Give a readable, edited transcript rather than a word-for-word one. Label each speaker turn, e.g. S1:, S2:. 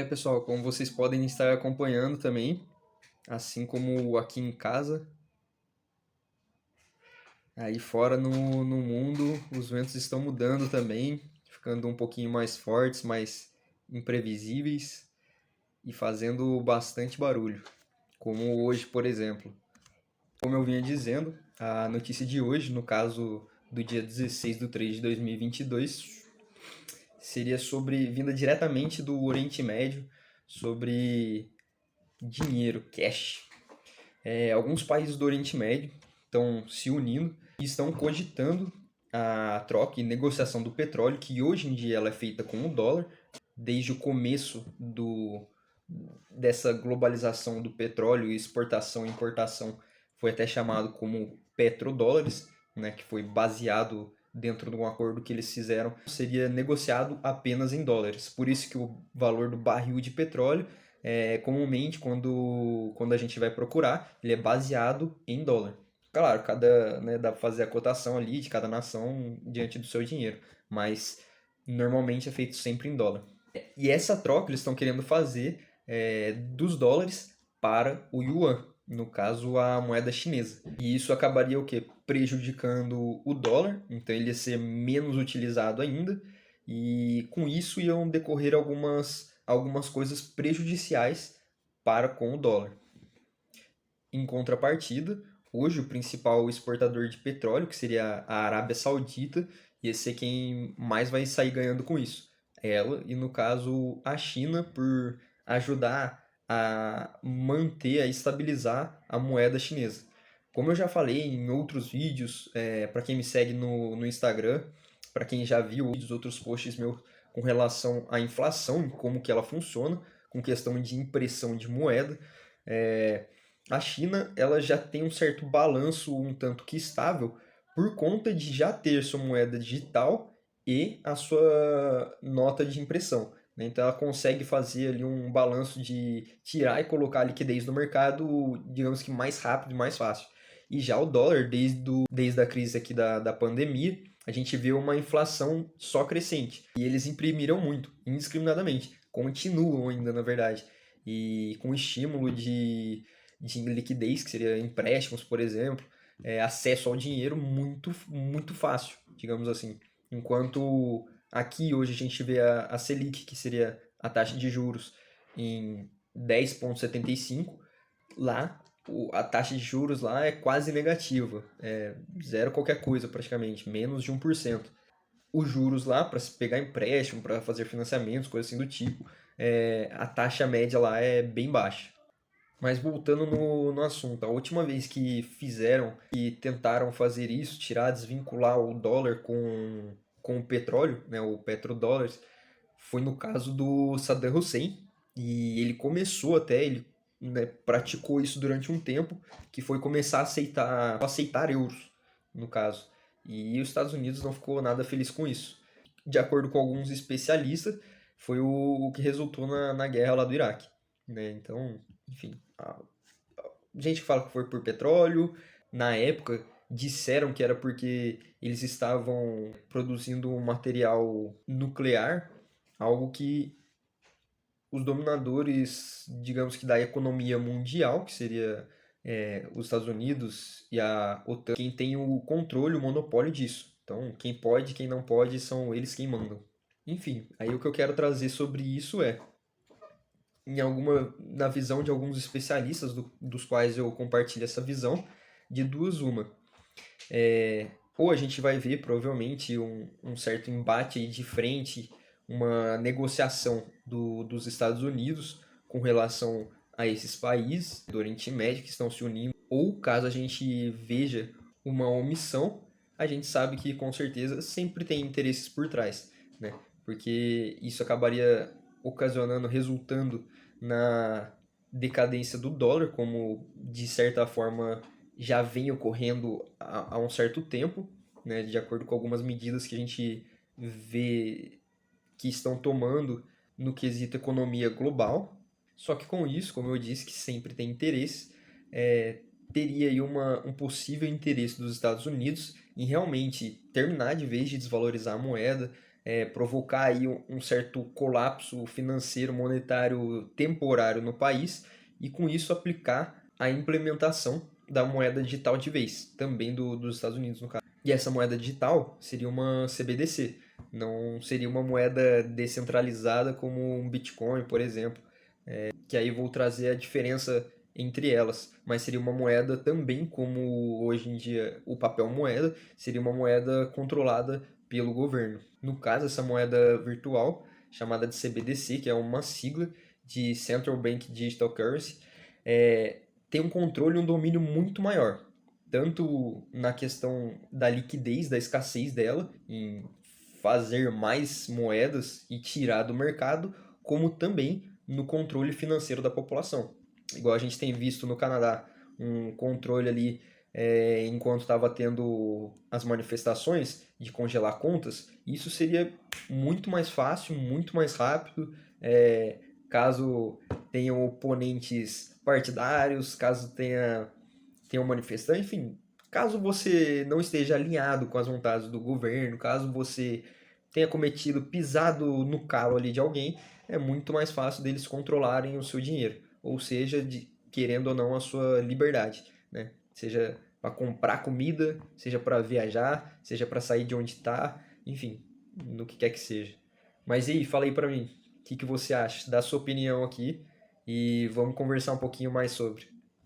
S1: Pessoal, como vocês podem estar acompanhando também, assim como aqui em casa, aí fora no mundo, os ventos estão mudando também, ficando um pouquinho mais fortes, mais imprevisíveis e fazendo bastante barulho. Como hoje, por exemplo. Como eu vinha dizendo, a notícia de hoje, no caso do dia 16 de 3 de 2022, seria sobre, vinda diretamente do Oriente Médio, sobre dinheiro, cash. Alguns países do Oriente Médio estão se unindo e estão cogitando a troca e negociação do petróleo, que hoje em dia ela é feita com o dólar, desde o começo dessa globalização do petróleo e exportação e importação foi até chamado como petrodólares, né, que foi baseado dentro de um acordo que eles fizeram, seria negociado apenas em dólares. Por isso que o valor do barril de petróleo comumente, quando a gente vai procurar, ele é baseado em dólar. Claro, né, dá para fazer a cotação ali de cada nação diante do seu dinheiro, mas normalmente é feito sempre em dólar. E essa troca eles estão querendo fazer dos dólares para o yuan, no caso a moeda chinesa. E isso acabaria o quê? Prejudicando o dólar, então ele ia ser menos utilizado ainda, e com isso iam decorrer algumas coisas prejudiciais para com o dólar. Em contrapartida, hoje o principal exportador de petróleo, que seria a Arábia Saudita, ia ser quem mais vai sair ganhando com isso. Ela, e no caso a China, por ajudar a manter, a estabilizar a moeda chinesa. Como eu já falei em outros vídeos, para quem me segue no Instagram, para quem já viu vídeos, outros posts meus com relação à inflação e como que ela funciona, com questão de impressão de moeda, é, a China ela já tem um certo balanço um tanto que estável por conta de já ter sua moeda digital e a sua nota de impressão, né? Então ela consegue fazer ali um balanço de tirar e colocar a liquidez no mercado, digamos que mais rápido e mais fácil. E já o dólar, desde a crise aqui da pandemia, a gente vê uma inflação só crescente. E eles imprimiram muito, indiscriminadamente. Continuam ainda, na verdade. E com estímulo de liquidez, que seria empréstimos, por exemplo, acesso ao dinheiro muito, muito fácil, digamos assim. Enquanto aqui hoje a gente vê a Selic, que seria a taxa de juros, em 10,75, lá a taxa de juros lá é quase negativa, é zero qualquer coisa praticamente, menos de 1%. Os juros lá, para se pegar empréstimo, para fazer financiamentos, coisas assim do tipo, a taxa média lá é bem baixa. Mas voltando no assunto, a última vez que fizeram e tentaram fazer isso, tirar, desvincular o dólar com o petróleo, né, o petrodólares, foi no caso do Saddam Hussein. E ele começou até, ele né, praticou isso durante um tempo, que foi começar a aceitar euros, no caso. E os Estados Unidos não ficou nada feliz com isso. De acordo com alguns especialistas, foi o que resultou na guerra lá do Iraque. Né? Então, enfim, gente que fala que foi por petróleo, na época disseram que era porque eles estavam produzindo um material nuclear, algo que os dominadores, digamos que da economia mundial, que seria os Estados Unidos e a OTAN, quem tem o controle, o monopólio disso. Então, quem pode, quem não pode, são eles quem mandam. Enfim, aí o que eu quero trazer sobre isso na visão de alguns especialistas, dos quais eu compartilho essa visão, de duas uma. Ou a gente vai ver provavelmente um certo embate aí de frente, uma negociação dos Estados Unidos com relação a esses países do Oriente Médio que estão se unindo, ou caso a gente veja uma omissão, a gente sabe que com certeza sempre tem interesses por trás, né? Porque isso acabaria ocasionando, resultando na decadência do dólar, como de certa forma já vem ocorrendo há um certo tempo, né, de acordo com algumas medidas que a gente vê que estão tomando no quesito economia global. Só que com isso, como eu disse, que sempre tem interesse, teria aí um possível interesse dos Estados Unidos em realmente terminar de vez de desvalorizar a moeda, provocar aí um certo colapso financeiro monetário temporário no país e com isso aplicar a implementação da moeda digital de vez, também dos Estados Unidos no caso. E essa moeda digital seria uma CBDC, não seria uma moeda descentralizada como um Bitcoin, por exemplo, que aí vou trazer a diferença entre elas, mas seria uma moeda também como hoje em dia o papel moeda, seria uma moeda controlada pelo governo. No caso, essa moeda virtual, chamada de CBDC, que é uma sigla de Central Bank Digital Currency, tem um controle e um domínio muito maior, tanto na questão da liquidez, da escassez dela, em fazer mais moedas e tirar do mercado, como também no controle financeiro da população. Igual a gente tem visto no Canadá, um controle ali enquanto estava tendo as manifestações de congelar contas, isso seria muito mais fácil, muito mais rápido, caso tenham oponentes partidários, caso tenham manifestantes, enfim, caso você não esteja alinhado com as vontades do governo, caso você tenha cometido, pisado no calo ali de alguém, é muito mais fácil deles controlarem o seu dinheiro, ou seja, querendo ou não a sua liberdade, né? Seja para comprar comida, seja para viajar, seja para sair de onde está, enfim, no que quer que seja. Mas e aí, fala aí para mim, o que você acha? Dá a sua opinião aqui e vamos conversar um pouquinho mais sobre.